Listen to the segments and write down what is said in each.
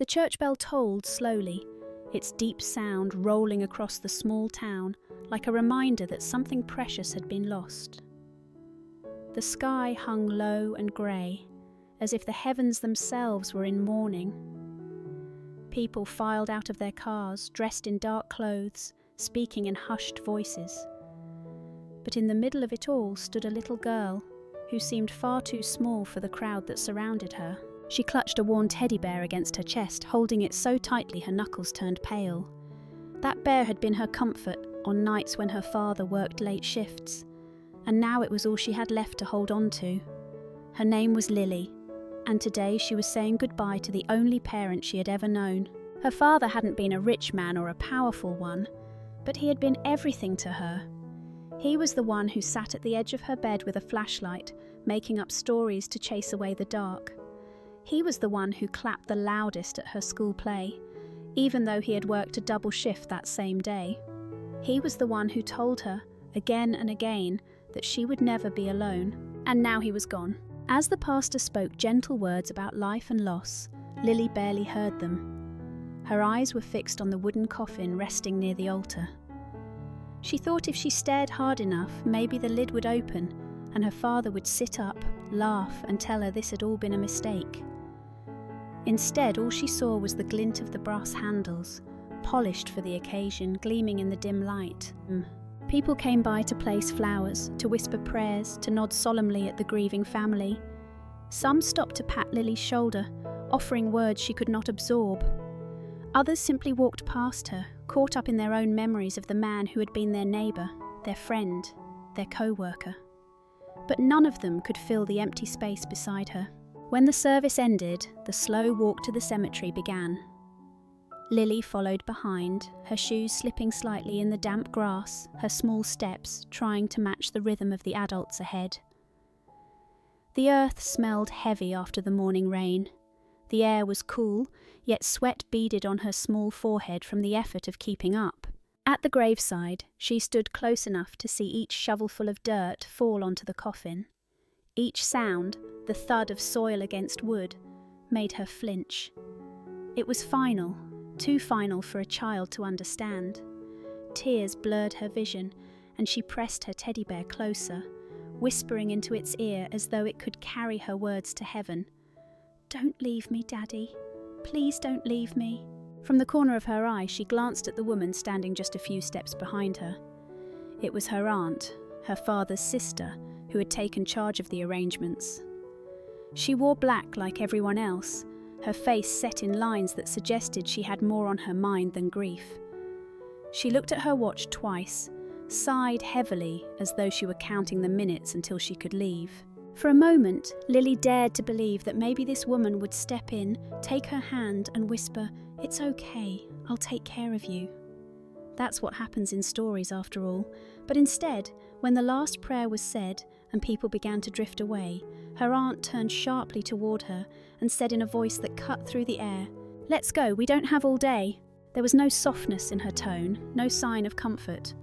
The church bell tolled slowly, its deep sound rolling across the small town like a reminder that something precious had been lost. The sky hung low and grey, as if the heavens themselves were in mourning. People filed out of their cars, dressed in dark clothes, speaking in hushed voices. But in the middle of it all stood a little girl, who seemed far too small for the crowd that surrounded her. She clutched a worn teddy bear against her chest, holding it so tightly her knuckles turned pale. That bear had been her comfort on nights when her father worked late shifts, and now it was all she had left to hold on to. Her name was Lily, and today she was saying goodbye to the only parent she had ever known. Her father hadn't been a rich man or a powerful one, but he had been everything to her. He was the one who sat at the edge of her bed with a flashlight, making up stories to chase away the dark. He was the one who clapped the loudest at her school play, even though he had worked a double shift that same day. He was the one who told her, again and again, that she would never be alone. And now he was gone. As the pastor spoke gentle words about life and loss, Lily barely heard them. Her eyes were fixed on the wooden coffin resting near the altar. She thought if she stared hard enough, maybe the lid would open, and her father would sit up, laugh, and tell her this had all been a mistake. Instead, all she saw was the glint of the brass handles, polished for the occasion, gleaming in the dim light. People came by to place flowers, to whisper prayers, to nod solemnly at the grieving family. Some stopped to pat Lily's shoulder, offering words she could not absorb. Others simply walked past her, caught up in their own memories of the man who had been their neighbour, their friend, their co-worker. But none of them could fill the empty space beside her. When the service ended, the slow walk to the cemetery began. Lily followed behind, her shoes slipping slightly in the damp grass, her small steps trying to match the rhythm of the adults ahead. The earth smelled heavy after the morning rain. The air was cool, yet sweat beaded on her small forehead from the effort of keeping up. At the graveside, she stood close enough to see each shovelful of dirt fall onto the coffin. Each sound, the thud of soil against wood, made her flinch. It was final, too final for a child to understand. Tears blurred her vision, and she pressed her teddy bear closer, whispering into its ear as though it could carry her words to heaven. "Don't leave me, Daddy. Please don't leave me." From the corner of her eye, she glanced at the woman standing just a few steps behind her. It was her aunt, her father's sister, who had taken charge of the arrangements. She wore black like everyone else, her face set in lines that suggested she had more on her mind than grief. She looked at her watch twice, sighed heavily as though she were counting the minutes until she could leave. For a moment, Lily dared to believe that maybe this woman would step in, take her hand and whisper, "It's okay, I'll take care of you." That's what happens in stories after all. But instead, when the last prayer was said and people began to drift away, her aunt turned sharply toward her and said in a voice that cut through the air, "Let's go, we don't have all day." There was no softness in her tone, no sign of comfort,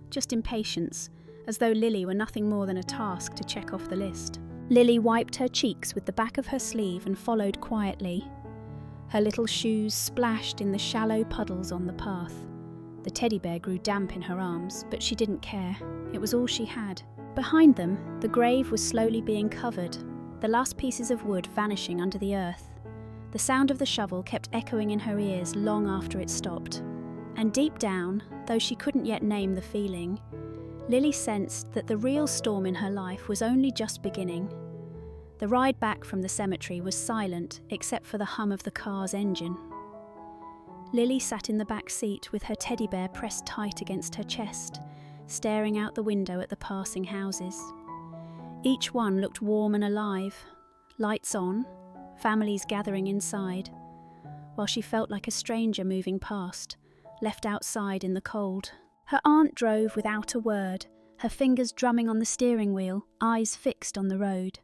just impatience, as though Lily were nothing more than a task to check off the list. Lily wiped her cheeks with the back of her sleeve and followed quietly. Her little shoes splashed in the shallow puddles on the path. The teddy bear grew damp in her arms, but she didn't care. It was all she had. Behind them, the grave was slowly being covered, the last pieces of wood vanishing under the earth. The sound of the shovel kept echoing in her ears long after it stopped. And deep down, though she couldn't yet name the feeling, Lily sensed that the real storm in her life was only just beginning. The ride back from the cemetery was silent except for the hum of the car's engine. Lily sat in the back seat with her teddy bear pressed tight against her chest, staring out the window at the passing houses. Each one looked warm and alive, lights on, families gathering inside, while she felt like a stranger moving past, left outside in the cold. Her aunt drove without a word, her fingers drumming on the steering wheel, eyes fixed on the road.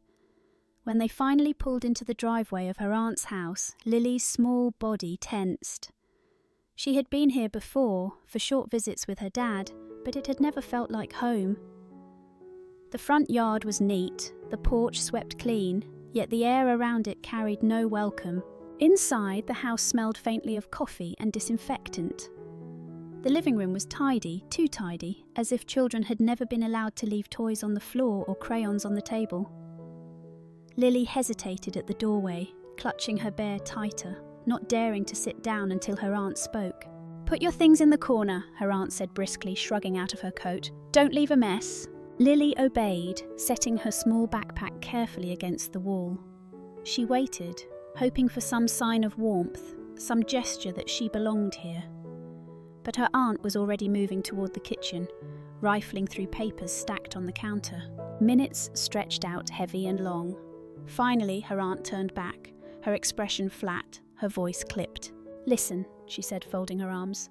When they finally pulled into the driveway of her aunt's house, Lily's small body tensed. She had been here before, for short visits with her dad, but it had never felt like home. The front yard was neat, the porch swept clean, yet the air around it carried no welcome. Inside, the house smelled faintly of coffee and disinfectant. The living room was tidy, too tidy, as if children had never been allowed to leave toys on the floor or crayons on the table. Lily hesitated at the doorway, clutching her bear tighter, not daring to sit down until her aunt spoke. "Put your things in the corner," her aunt said briskly, shrugging out of her coat. "Don't leave a mess." Lily obeyed, setting her small backpack carefully against the wall. She waited, hoping for some sign of warmth, some gesture that she belonged here. But her aunt was already moving toward the kitchen, rifling through papers stacked on the counter. Minutes stretched out heavy and long. Finally, her aunt turned back, her expression flat, her voice clipped. "Listen," she said, folding her arms.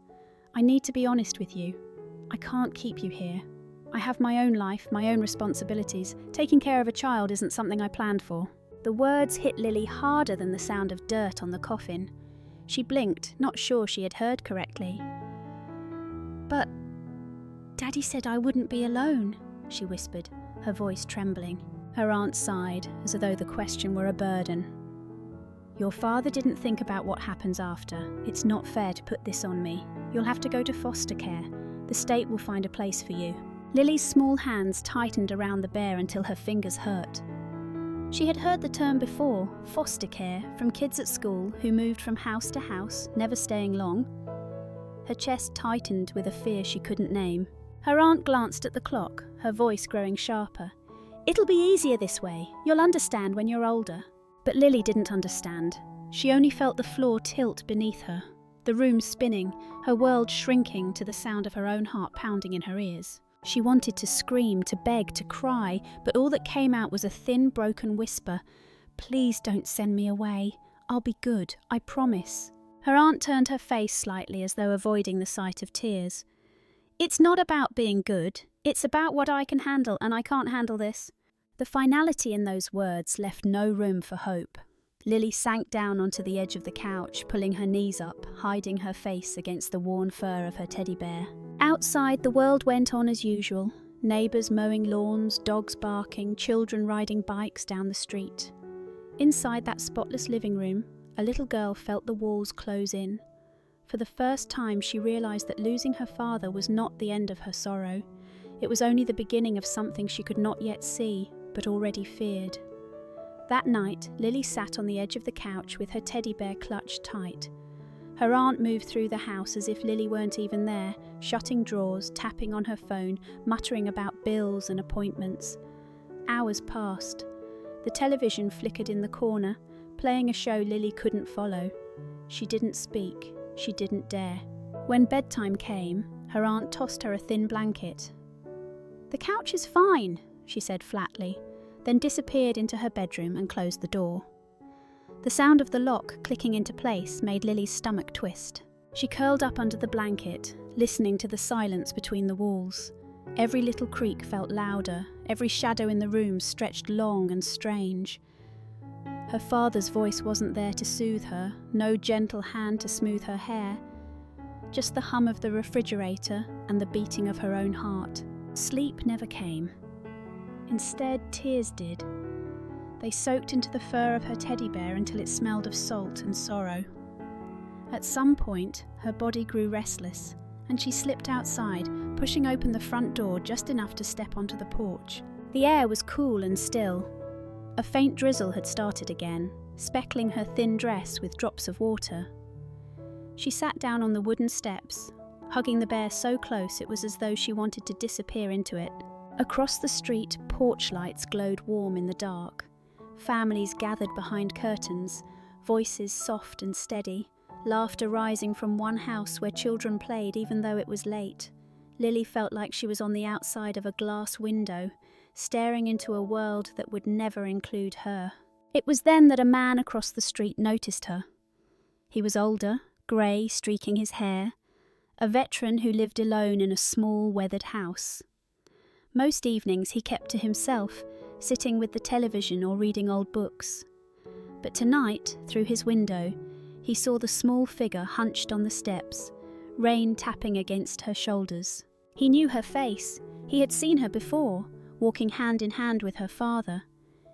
"I need to be honest with you. I can't keep you here. I have my own life, my own responsibilities. Taking care of a child isn't something I planned for." The words hit Lily harder than the sound of dirt on the coffin. She blinked, not sure she had heard correctly. "But Daddy said I wouldn't be alone," she whispered, her voice trembling. Her aunt sighed, as though the question were a burden. "Your father didn't think about what happens after. It's not fair to put this on me. You'll have to go to foster care. The state will find a place for you." Lily's small hands tightened around the bear until her fingers hurt. She had heard the term before, foster care, from kids at school who moved from house to house, never staying long. Her chest tightened with a fear she couldn't name. Her aunt glanced at the clock, her voice growing sharper. "It'll be easier this way. You'll understand when you're older." But Lily didn't understand. She only felt the floor tilt beneath her, the room spinning, her world shrinking to the sound of her own heart pounding in her ears. She wanted to scream, to beg, to cry, but all that came out was a thin, broken whisper. "Please don't send me away. I'll be good, I promise." Her aunt turned her face slightly as though avoiding the sight of tears. "It's not about being good. It's about what I can handle, and I can't handle this." The finality in those words left no room for hope. Lily sank down onto the edge of the couch, pulling her knees up, hiding her face against the worn fur of her teddy bear. Outside, the world went on as usual. Neighbours mowing lawns, dogs barking, children riding bikes down the street. Inside that spotless living room, a little girl felt the walls close in. For the first time, she realised that losing her father was not the end of her sorrow. It was only the beginning of something she could not yet see, but already feared. That night, Lily sat on the edge of the couch with her teddy bear clutched tight. Her aunt moved through the house as if Lily weren't even there, shutting drawers, tapping on her phone, muttering about bills and appointments. Hours passed. The television flickered in the corner, playing a show Lily couldn't follow. She didn't speak. She didn't dare. When bedtime came, her aunt tossed her a thin blanket. "The couch is fine," she said flatly, then disappeared into her bedroom and closed the door. The sound of the lock clicking into place made Lily's stomach twist. She curled up under the blanket, listening to the silence between the walls. Every little creak felt louder, every shadow in the room stretched long and strange. Her father's voice wasn't there to soothe her, no gentle hand to smooth her hair. Just the hum of the refrigerator and the beating of her own heart. Sleep never came. Instead, tears did. They soaked into the fur of her teddy bear until it smelled of salt and sorrow. At some point, her body grew restless, and she slipped outside, pushing open the front door just enough to step onto the porch. The air was cool and still. A faint drizzle had started again, speckling her thin dress with drops of water. She sat down on the wooden steps, hugging the bear so close it was as though she wanted to disappear into it. Across the street, porch lights glowed warm in the dark. Families gathered behind curtains, voices soft and steady, laughter rising from one house where children played even though it was late. Lily felt like she was on the outside of a glass window, staring into a world that would never include her. It was then that a man across the street noticed her. He was older, grey, streaking his hair, a veteran who lived alone in a small, weathered house. Most evenings he kept to himself, sitting with the television or reading old books. But tonight, through his window, he saw the small figure hunched on the steps, rain tapping against her shoulders. He knew her face. He had seen her before, walking hand in hand with her father.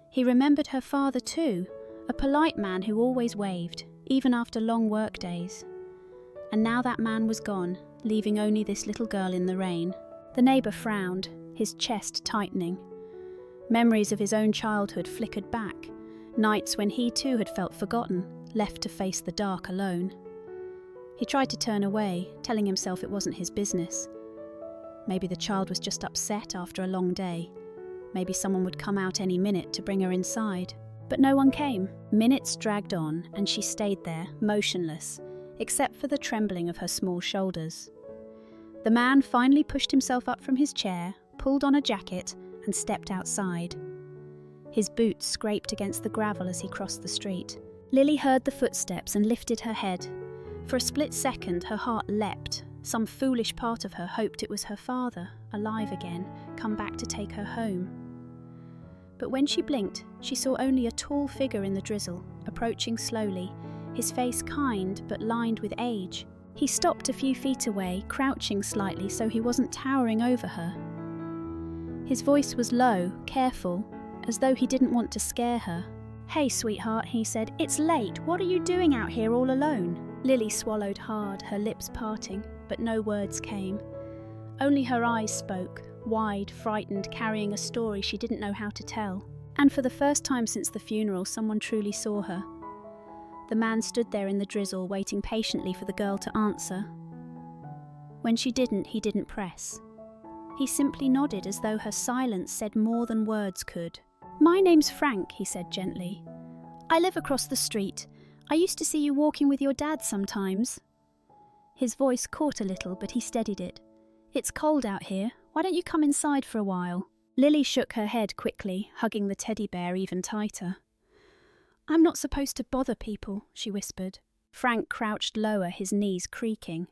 He remembered her father too, a polite man who always waved. even after long work days. And now that man was gone, leaving only this little girl in the rain. The neighbour frowned, his chest tightening. Memories of his own childhood flickered back, nights when he too had felt forgotten, left to face the dark alone. He tried to turn away, telling himself it wasn't his business. Maybe the child was just upset after a long day. Maybe someone would come out any minute to bring her inside. But no one came. Minutes dragged on, and she stayed there, motionless, except for the trembling of her small shoulders. The man finally pushed himself up from his chair, pulled on a jacket, and stepped outside. His boots scraped against the gravel as he crossed the street. Lily heard the footsteps and lifted her head. For a split second, her heart leapt. Some foolish part of her hoped it was her father, alive again, come back to take her home. But when she blinked, she saw only a tall figure in the drizzle, approaching slowly, his face kind but lined with age. He stopped a few feet away, crouching slightly so he wasn't towering over her. His voice was low, careful, as though he didn't want to scare her. "Hey, sweetheart," he said, "it's late. What are you doing out here all alone?" Lily swallowed hard, her lips parting, but no words came. Only her eyes spoke, wide, frightened, carrying a story she didn't know how to tell. And for the first time since the funeral, someone truly saw her. The man stood there in the drizzle, waiting patiently for the girl to answer. When she didn't, he didn't press. He simply nodded as though her silence said more than words could. "My name's Frank," he said gently. "I live across the street. I used to see you walking with your dad sometimes." His voice caught a little, but he steadied it. "It's cold out here. Why don't you come inside for a while?" Lily shook her head quickly, hugging the teddy bear even tighter. "I'm not supposed to bother people," she whispered. Frank crouched lower, his knees creaking.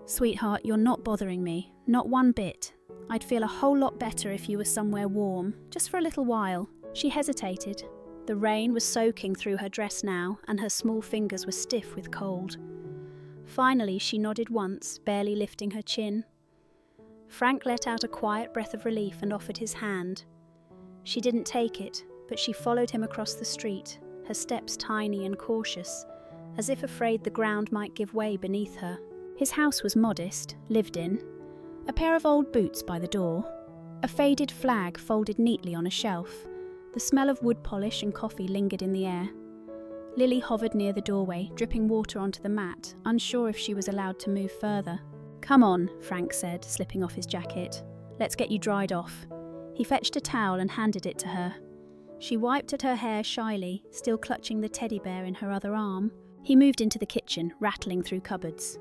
"Sweetheart, you're not bothering me. Not one bit. I'd feel a whole lot better if you were somewhere warm, just for a little while." She hesitated. The rain was soaking through her dress now, and her small fingers were stiff with cold. Finally, she nodded once, barely lifting her chin. Frank let out a quiet breath of relief and offered his hand. She didn't take it, but she followed him across the street, her steps tiny and cautious, as if afraid the ground might give way beneath her. His house was modest, lived in. A pair of old boots by the door. A faded flag folded neatly on a shelf. The smell of wood polish and coffee lingered in the air. Lily hovered near the doorway, dripping water onto the mat, unsure if she was allowed to move further. "Come on," Frank said, slipping off his jacket. "Let's get you dried off." He fetched a towel and handed it to her. She wiped at her hair shyly, still clutching the teddy bear in her other arm. He moved into the kitchen, rattling through cupboards.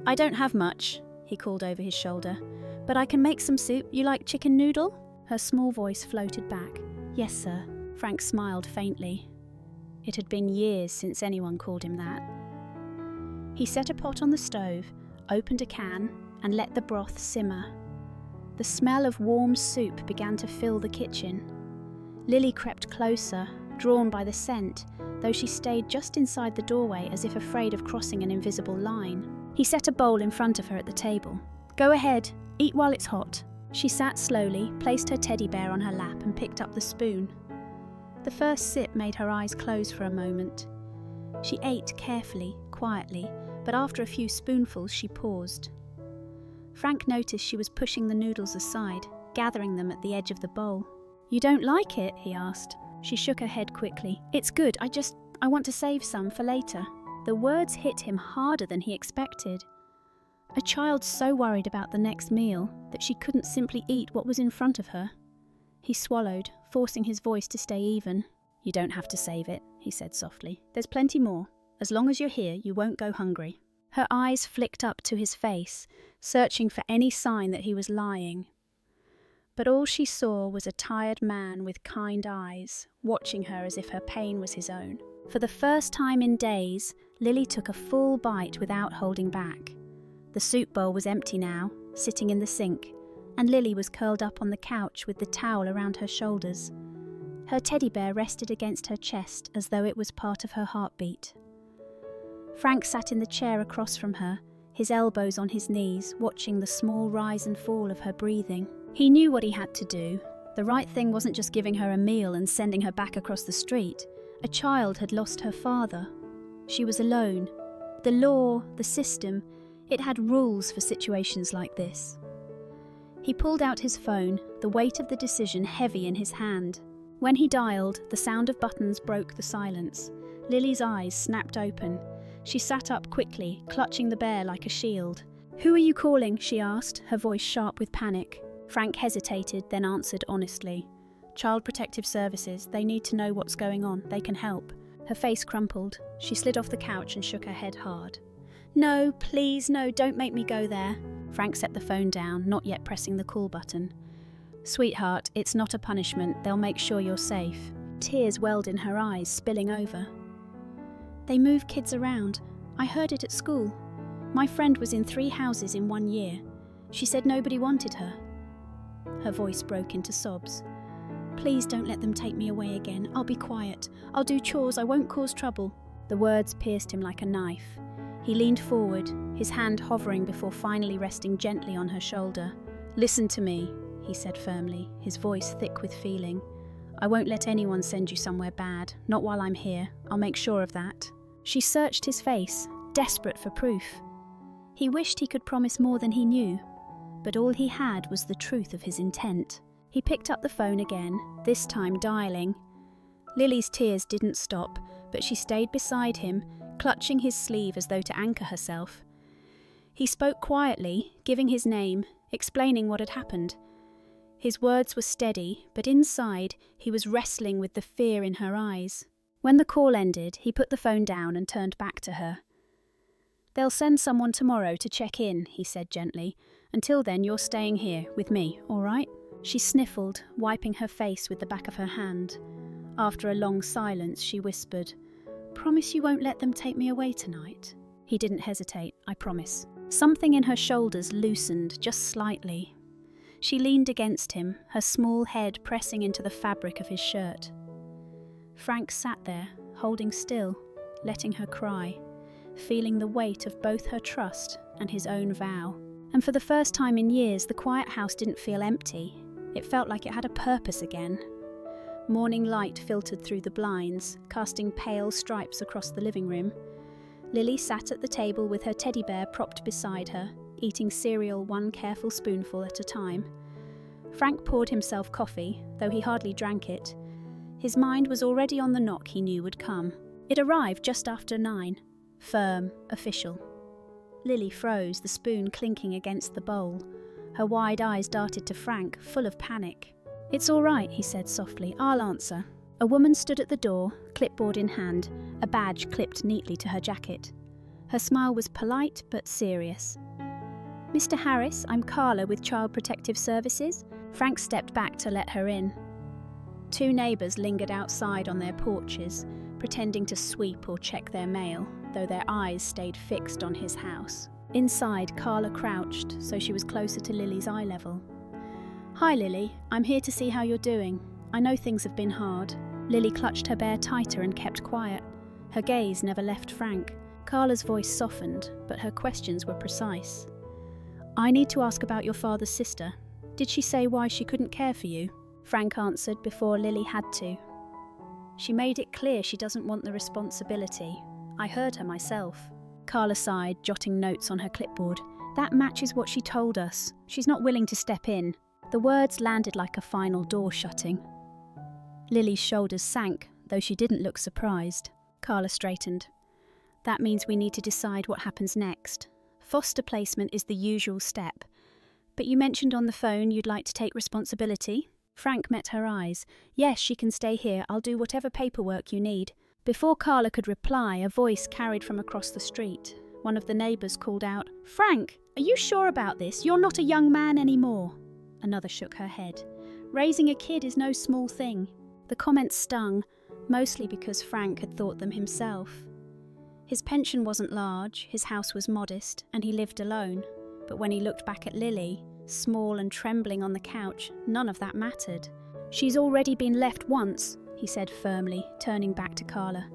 "I don't have much," he called over his shoulder, "but I can make some soup. You like chicken noodle?" Her small voice floated back. "Yes, sir." Frank smiled faintly. It had been years since anyone called him that. He set a pot on the stove, opened a can, and let the broth simmer. The smell of warm soup began to fill the kitchen. Lily crept closer, drawn by the scent, though she stayed just inside the doorway as if afraid of crossing an invisible line. He set a bowl in front of her at the table. "Go ahead, eat while it's hot." She sat slowly, placed her teddy bear on her lap and picked up the spoon. The first sip made her eyes close for a moment. She ate carefully, quietly, but after a few spoonfuls she paused. Frank noticed she was pushing the noodles aside, gathering them at the edge of the bowl. "You don't like it?" he asked. She shook her head quickly. "It's good, I want to save some for later." The words hit him harder than he expected. A child so worried about the next meal that she couldn't simply eat what was in front of her. He swallowed, forcing his voice to stay even. "You don't have to save it," he said softly. "There's plenty more. As long as you're here, you won't go hungry." Her eyes flicked up to his face, searching for any sign that he was lying. But all she saw was a tired man with kind eyes, watching her as if her pain was his own. For the first time in days, Lily took a full bite without holding back. The soup bowl was empty now, sitting in the sink, and Lily was curled up on the couch with the towel around her shoulders. Her teddy bear rested against her chest as though it was part of her heartbeat. Frank sat in the chair across from her, his elbows on his knees, watching the small rise and fall of her breathing. He knew what he had to do. The right thing wasn't just giving her a meal and sending her back across the street. A child had lost her father, She was alone. The law, the system, it had rules for situations like this. He pulled out his phone, the weight of the decision heavy in his hand. When he dialed, the sound of buttons broke the silence. Lily's eyes snapped open. She sat up quickly, clutching the bear like a shield. "Who are you calling?" she asked, her voice sharp with panic. Frank hesitated, then answered honestly. "Child Protective Services. They need to know what's going on. They can help." Her face crumpled. She slid off the couch and shook her head hard. "No, please, no, don't make me go there." Frank set the phone down, not yet pressing the call button. "Sweetheart, it's not a punishment. They'll make sure you're safe." Tears welled in her eyes, spilling over. "They move kids around. I heard it at school. My friend was in 3 houses in 1 year. She said nobody wanted her." Her voice broke into sobs. "Please don't let them take me away again. I'll be quiet. I'll do chores. I won't cause trouble." The words pierced him like a knife. He leaned forward, his hand hovering before finally resting gently on her shoulder. "Listen to me," he said firmly, his voice thick with feeling. "I won't let anyone send you somewhere bad. Not while I'm here. I'll make sure of that." She searched his face, desperate for proof. He wished he could promise more than he knew, but all he had was the truth of his intent. He picked up the phone again, this time dialing. Lily's tears didn't stop, but she stayed beside him, clutching his sleeve as though to anchor herself. He spoke quietly, giving his name, explaining what had happened. His words were steady, but inside he was wrestling with the fear in her eyes. When the call ended, he put the phone down and turned back to her. "They'll send someone tomorrow to check in," he said gently. "Until then, you're staying here with me, all right?" She sniffled, wiping her face with the back of her hand. After a long silence, she whispered, "Promise you won't let them take me away tonight?" He didn't hesitate. "I promise." Something in her shoulders loosened, just slightly. She leaned against him, her small head pressing into the fabric of his shirt. Frank sat there, holding still, letting her cry, feeling the weight of both her trust and his own vow. And for the first time in years, the quiet house didn't feel empty. It felt like it had a purpose again. Morning light filtered through the blinds, casting pale stripes across the living room. Lily sat at the table with her teddy bear propped beside her, eating cereal one careful spoonful at a time. Frank poured himself coffee, though he hardly drank it. His mind was already on the knock he knew would come. It arrived just after 9. Firm, official. Lily froze, the spoon clinking against the bowl. Her wide eyes darted to Frank, full of panic. "It's all right," he said softly. "I'll answer." A woman stood at the door, clipboard in hand, a badge clipped neatly to her jacket. Her smile was polite but serious. "Mr. Harris, I'm Carla with Child Protective Services." Frank stepped back to let her in. 2 neighbours lingered outside on their porches, pretending to sweep or check their mail, though their eyes stayed fixed on his house. Inside, Carla crouched, so she was closer to Lily's eye level. "Hi, Lily. I'm here to see how you're doing. I know things have been hard." Lily clutched her bear tighter and kept quiet. Her gaze never left Frank. Carla's voice softened, but her questions were precise. "I need to ask about your father's sister. Did she say why she couldn't care for you?" Frank answered before Lily had to. "She made it clear she doesn't want the responsibility. I heard her myself." Carla sighed, jotting notes on her clipboard. "That matches what she told us. She's not willing to step in." The words landed like a final door shutting. Lily's shoulders sank, though she didn't look surprised. Carla straightened. "That means we need to decide what happens next. Foster placement is the usual step. But you mentioned on the phone you'd like to take responsibility." Frank met her eyes. "Yes, she can stay here. I'll do whatever paperwork you need." Before Carla could reply, a voice carried from across the street. One of the neighbours called out, "Frank, are you sure about this? You're not a young man anymore." Another shook her head. "Raising a kid is no small thing." The comments stung, mostly because Frank had thought them himself. His pension wasn't large, his house was modest, and he lived alone. But when he looked back at Lily, small and trembling on the couch, none of that mattered. "She's already been left once," he said firmly, turning back to Carla.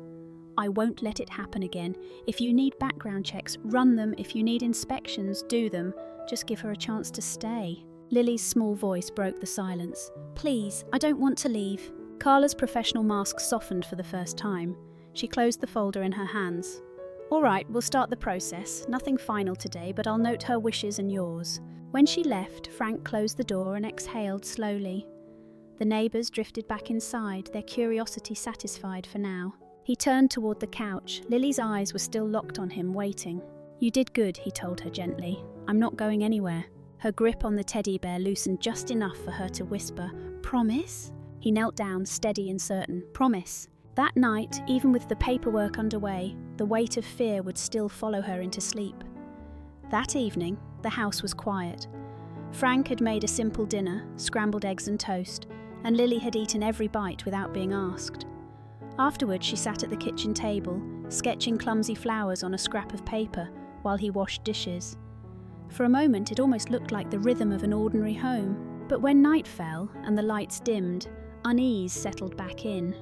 "I won't let it happen again. If you need background checks, run them. If you need inspections, do them. Just give her a chance to stay." Lily's small voice broke the silence. "Please, I don't want to leave." Carla's professional mask softened for the first time. She closed the folder in her hands. "All right, we'll start the process. Nothing final today, but I'll note her wishes and yours." When she left, Frank closed the door and exhaled slowly. The neighbours drifted back inside, their curiosity satisfied for now. He turned toward the couch. Lily's eyes were still locked on him, waiting. "You did good," he told her gently. "I'm not going anywhere." Her grip on the teddy bear loosened just enough for her to whisper, "Promise?" He knelt down, steady and certain. "Promise." That night, even with the paperwork underway, the weight of fear would still follow her into sleep. That evening, the house was quiet. Frank had made a simple dinner, scrambled eggs and toast, and Lily had eaten every bite without being asked. Afterwards, she sat at the kitchen table, sketching clumsy flowers on a scrap of paper while he washed dishes. For a moment, it almost looked like the rhythm of an ordinary home. But when night fell and the lights dimmed, unease settled back in.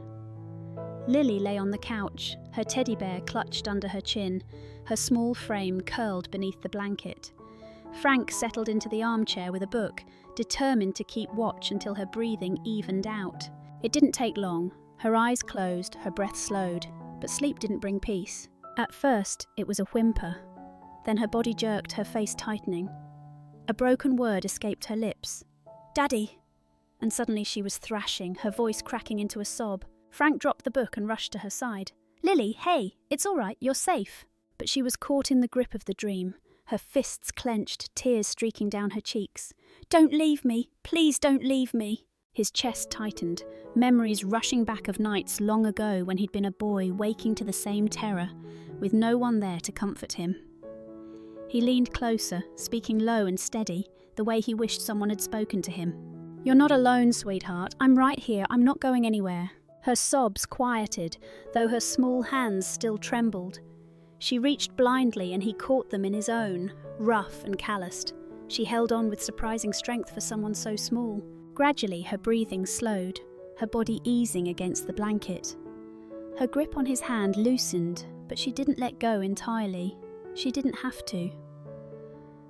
Lily lay on the couch, her teddy bear clutched under her chin, her small frame curled beneath the blanket. Frank settled into the armchair with a book, determined to keep watch until her breathing evened out. It didn't take long. Her eyes closed, her breath slowed, but sleep didn't bring peace. At first, it was a whimper. Then her body jerked, her face tightening. A broken word escaped her lips. "Daddy!" And suddenly she was thrashing, her voice cracking into a sob. Frank dropped the book and rushed to her side. "Lily, hey, it's all right, you're safe." But she was caught in the grip of the dream, her fists clenched, tears streaking down her cheeks. "Don't leave me, please don't leave me." His chest tightened, memories rushing back of nights long ago when he'd been a boy waking to the same terror, with no one there to comfort him. He leaned closer, speaking low and steady, the way he wished someone had spoken to him. "You're not alone, sweetheart. I'm right here. I'm not going anywhere." Her sobs quieted, though her small hands still trembled. She reached blindly and he caught them in his own, rough and calloused. She held on with surprising strength for someone so small. Gradually, her breathing slowed, her body easing against the blanket. Her grip on his hand loosened, but she didn't let go entirely. She didn't have to.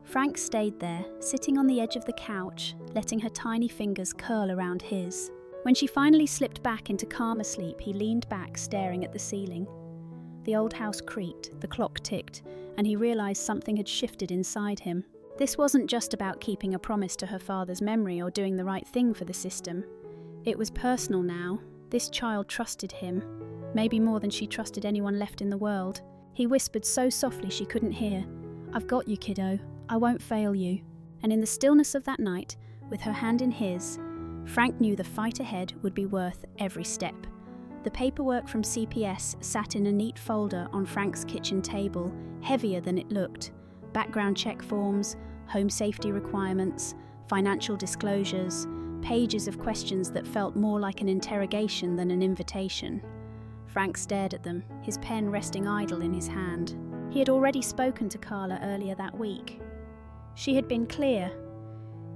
Frank stayed there, sitting on the edge of the couch, letting her tiny fingers curl around his. When she finally slipped back into calmer sleep, he leaned back, staring at the ceiling. The old house creaked, the clock ticked, and he realized something had shifted inside him. This wasn't just about keeping a promise to her father's memory or doing the right thing for the system. It was personal now. This child trusted him, maybe more than she trusted anyone left in the world. He whispered so softly she couldn't hear, "I've got you, kiddo. I won't fail you." And in the stillness of that night, with her hand in his, Frank knew the fight ahead would be worth every step. The paperwork from CPS sat in a neat folder on Frank's kitchen table, heavier than it looked. Background check forms, home safety requirements, financial disclosures, pages of questions that felt more like an interrogation than an invitation. Frank stared at them, his pen resting idle in his hand. He had already spoken to Carla earlier that week. She had been clear.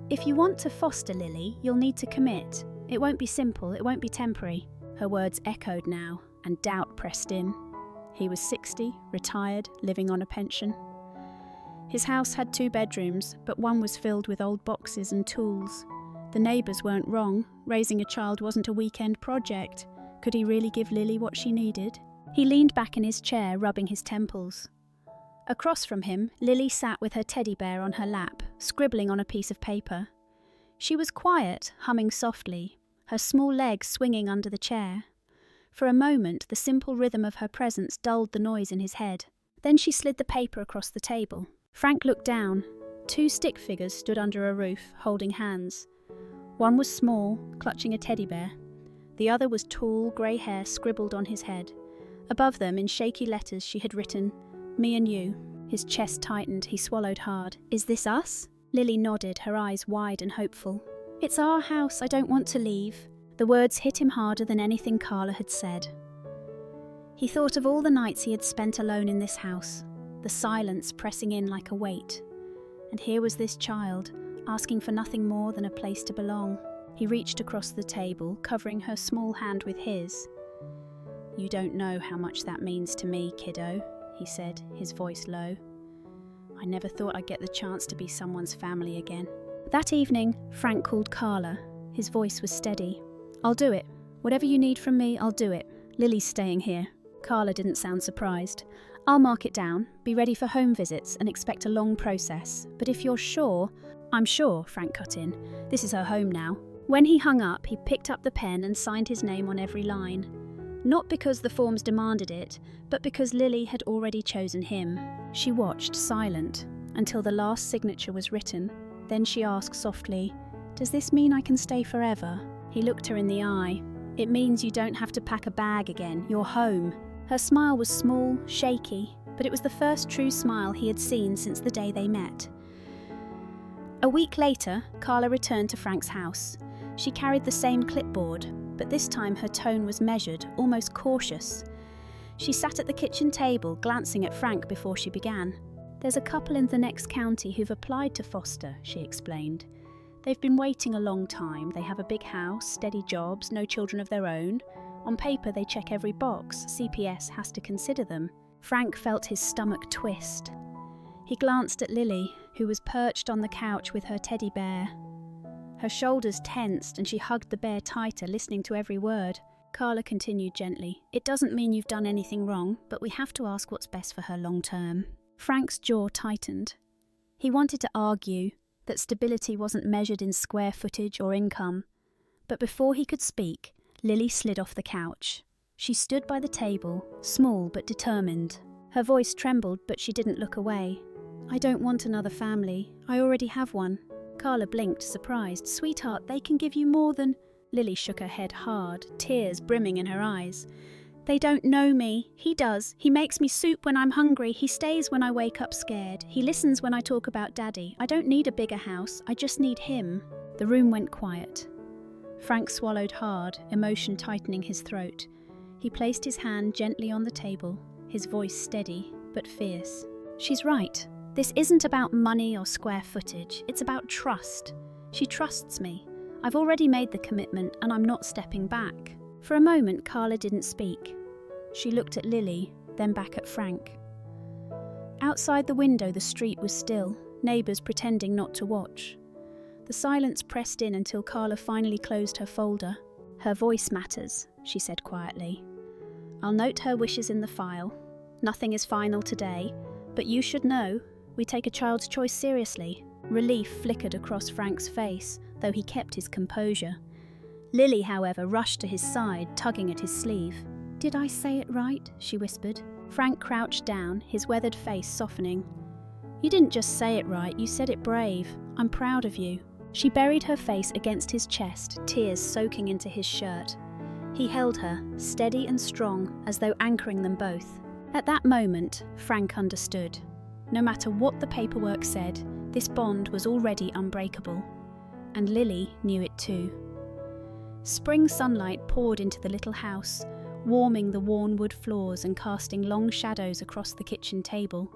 "If you want to foster Lily, you'll need to commit. It won't be simple, it won't be temporary." Her words echoed now, and doubt pressed in. He was 60, retired, living on a pension. His house had 2 bedrooms, but one was filled with old boxes and tools. The neighbours weren't wrong. Raising a child wasn't a weekend project. Could he really give Lily what she needed? He leaned back in his chair, rubbing his temples. Across from him, Lily sat with her teddy bear on her lap, scribbling on a piece of paper. She was quiet, humming softly, her small legs swinging under the chair. For a moment, the simple rhythm of her presence dulled the noise in his head. Then she slid the paper across the table. Frank looked down. 2 stick figures stood under a roof, holding hands. One was small, clutching a teddy bear. The other was tall, grey hair scribbled on his head. Above them, in shaky letters, she had written, "Me and you." His chest tightened, he swallowed hard. "Is this us?" Lily nodded, her eyes wide and hopeful. "It's our house, I don't want to leave." The words hit him harder than anything Carla had said. He thought of all the nights he had spent alone in this house, the silence pressing in like a weight. And here was this child, asking for nothing more than a place to belong. He reached across the table, covering her small hand with his. "You don't know how much that means to me, kiddo," he said, his voice low. "I never thought I'd get the chance to be someone's family again." That evening, Frank called Carla. His voice was steady. "I'll do it. Whatever you need from me, I'll do it. Lily's staying here." Carla didn't sound surprised. I'll mark it down, be ready for home visits and expect a long process. But if you're sure... I'm sure, Frank cut in. This is her home now. When he hung up, he picked up the pen and signed his name on every line. Not because the forms demanded it, but because Lily had already chosen him. She watched, silent, until the last signature was written. Then she asked softly, "Does this mean I can stay forever?" He looked her in the eye. "It means you don't have to pack a bag again. You're home." Her smile was small, shaky, but it was the first true smile he had seen since the day they met. A week later, Carla returned to Frank's house. She carried the same clipboard, but this time her tone was measured, almost cautious. She sat at the kitchen table, glancing at Frank before she began. "There's a couple in the next county who've applied to foster," she explained. "They've been waiting a long time. They have a big house, steady jobs, no children of their own. On paper, they check every box. CPS has to consider them." Frank felt his stomach twist. He glanced at Lily, who was perched on the couch with her teddy bear. Her shoulders tensed and she hugged the bear tighter, listening to every word. Carla continued gently, "It doesn't mean you've done anything wrong, but we have to ask what's best for her long term." Frank's jaw tightened. He wanted to argue that stability wasn't measured in square footage or income. But before he could speak, Lily slid off the couch. She stood by the table, small but determined. Her voice trembled, but she didn't look away. "I don't want another family. I already have one." Carla blinked, surprised. "Sweetheart, they can give you more than..." Lily shook her head hard, tears brimming in her eyes. "They don't know me. He does. He makes me soup when I'm hungry. He stays when I wake up scared. He listens when I talk about Daddy. I don't need a bigger house. I just need him." The room went quiet. Frank swallowed hard, emotion tightening his throat. He placed his hand gently on the table, his voice steady but fierce. "She's right. This isn't about money or square footage. It's about trust. She trusts me. I've already made the commitment and I'm not stepping back." For a moment, Carla didn't speak. She looked at Lily, then back at Frank. Outside the window, the street was still, neighbours pretending not to watch. The silence pressed in until Carla finally closed her folder. "Her voice matters," she said quietly. "I'll note her wishes in the file. Nothing is final today, but you should know, we take a child's choice seriously." Relief flickered across Frank's face, though he kept his composure. Lily, however, rushed to his side, tugging at his sleeve. "Did I say it right?" she whispered. Frank crouched down, his weathered face softening. "You didn't just say it right, you said it brave. I'm proud of you." She buried her face against his chest, tears soaking into his shirt. He held her, steady and strong, as though anchoring them both. At that moment, Frank understood. No matter what the paperwork said, this bond was already unbreakable. And Lily knew it too. Spring sunlight poured into the little house, warming the worn wood floors and casting long shadows across the kitchen table.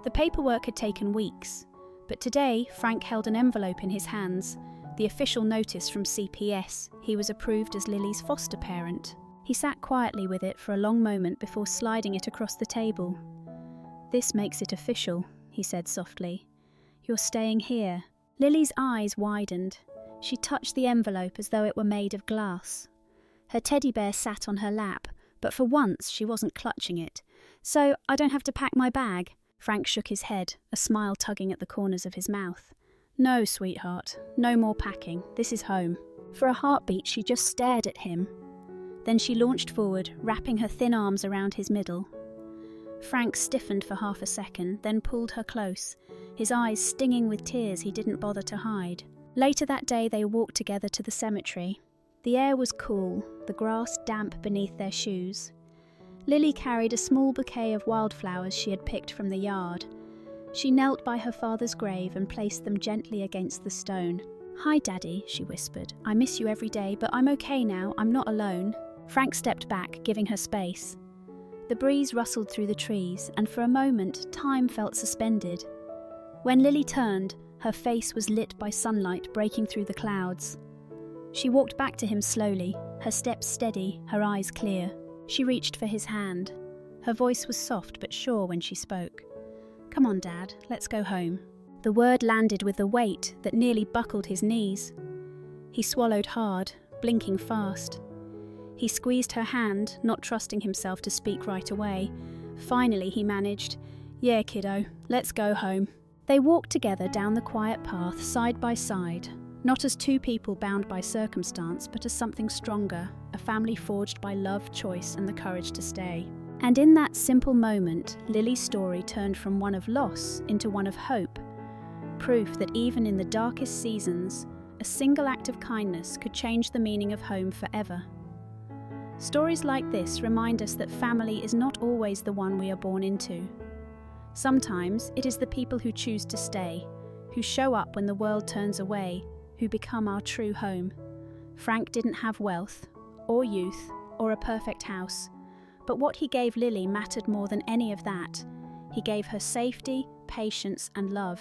The paperwork had taken weeks, but today Frank held an envelope in his hands, the official notice from CPS. He was approved as Lily's foster parent. He sat quietly with it for a long moment before sliding it across the table. "This makes it official," he said softly. "You're staying here." Lily's eyes widened. She touched the envelope as though it were made of glass. Her teddy bear sat on her lap, but for once she wasn't clutching it. "So I don't have to pack my bag?" Frank shook his head, a smile tugging at the corners of his mouth. "No, sweetheart, no more packing. This is home." For a heartbeat, she just stared at him. Then she launched forward, wrapping her thin arms around his middle. Frank stiffened for half a second, then pulled her close, his eyes stinging with tears he didn't bother to hide. Later that day they walked together to the cemetery. The air was cool, the grass damp beneath their shoes. Lily carried a small bouquet of wildflowers she had picked from the yard. She knelt by her father's grave and placed them gently against the stone. "Hi, Daddy," she whispered. "I miss you every day, but I'm okay now. I'm not alone." Frank stepped back, giving her space. The breeze rustled through the trees, and for a moment, time felt suspended. When Lily turned, her face was lit by sunlight breaking through the clouds. She walked back to him slowly, her steps steady, her eyes clear. She reached for his hand. Her voice was soft but sure when she spoke. "Come on, Dad, let's go home." The word landed with a weight that nearly buckled his knees. He swallowed hard, blinking fast. He squeezed her hand, not trusting himself to speak right away. Finally, he managed, "Yeah, kiddo, let's go home." They walked together down the quiet path, side by side, not as two people bound by circumstance, but as something stronger, a family forged by love, choice, and the courage to stay. And in that simple moment, Lily's story turned from one of loss into one of hope, proof that even in the darkest seasons, a single act of kindness could change the meaning of home forever. Stories like this remind us that family is not always the one we are born into. Sometimes it is the people who choose to stay, who show up when the world turns away, who become our true home. Frank didn't have wealth, or youth, or a perfect house, but what he gave Lily mattered more than any of that. He gave her safety, patience, and love,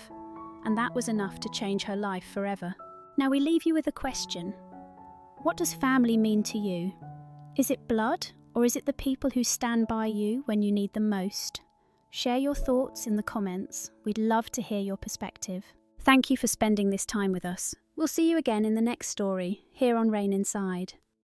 and that was enough to change her life forever. Now we leave you with a question. What does family mean to you? Is it blood, or is it the people who stand by you when you need them most? Share your thoughts in the comments. We'd love to hear your perspective. Thank you for spending this time with us. We'll see you again in the next story, here on Rain Inside.